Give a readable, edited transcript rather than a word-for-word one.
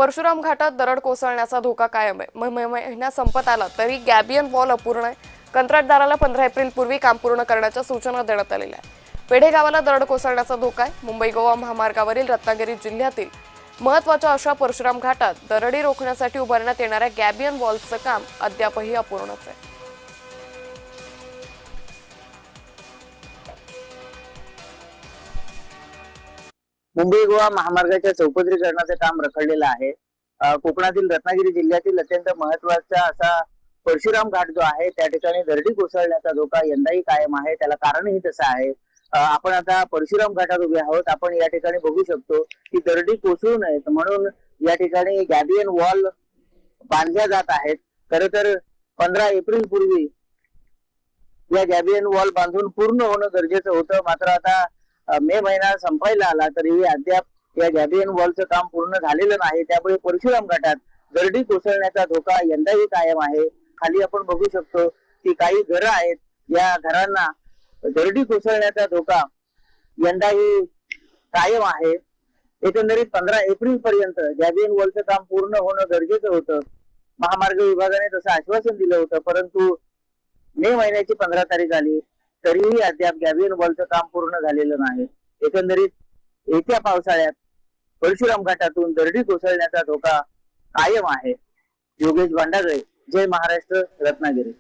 परशुराम घाटात दरड कोसळण्याचा धोका कायम आहे। महिना संपत आला तरी गॅबियन वॉल अपूर्ण आहे। कंत्राटदाराला 15 एप्रिल पूर्वी काम पूर्ण करण्याच्या सूचना देण्यात आलेल्या आहेत। पेढे गावाला दरड कोसळण्याचा धोका आहे। मुंबई गोवा महामार्गावरील रत्नागिरी जिल्ह्यातील महत्त्वाच्या अशा परशुराम घाटात दरडी रोखण्यासाठी उभारण्यात येणाऱ्या गॅबियन वॉलचं काम अद्यापही अपूर्णच आहे। मुंबई गोवा महामार्गाच्या चौपदरीकरणाचे काम रखडलेलं आहे। कोकणातील रत्नागिरी जिल्ह्यातील अत्यंत महत्त्वाचा असा परशुराम घाट जो आहे त्या ठिकाणी दरडी कोसळण्याचा धोका यंदाही कायम आहे। त्याला कारणही तसं आहे। आपण आता परशुराम घाटात उभे आहोत। आपण या ठिकाणी बघू शकतो की दरडी कोसळू नयेत म्हणून या ठिकाणी गॅबियन वॉल बांधल्या जात आहेत। खरं तर 15 एप्रिल पूर्वी या गॅबियन वॉल बांधून पूर्ण होणं गरजेचं होतं। मात्र आता मे महिना संपायला आला तरीही अद्याप या गॅबियन वॉलचं काम पूर्ण झालेलं नाही। त्यामुळे परशुराम घाटात दरडी कोसळण्याचा धोका यंदाही कायम आहे। खाली आपण बघू शकतो की काही घरं आहेत, या घरांना दरडी कोसळण्याचा धोका यंदाही कायम आहे। एकंदरीत 15 एप्रिल पर्यंत गॅबियन वॉलचं काम पूर्ण होणं गरजेचं होतं। महामार्ग विभागाने तसं आश्वासन दिलं होतं, परंतु मे महिन्याची 15 तारीख आली तरीही अद्याप गॅबियन वॉलचं काम पूर्ण झालेलं नाही। एकंदरीत येत्या पावसाळ्यात परशुराम घाटातून दरडी कोसळण्याचा धोका कायम आहे। योगेश भांडागळे, जय महाराष्ट्र, रत्नागिरी।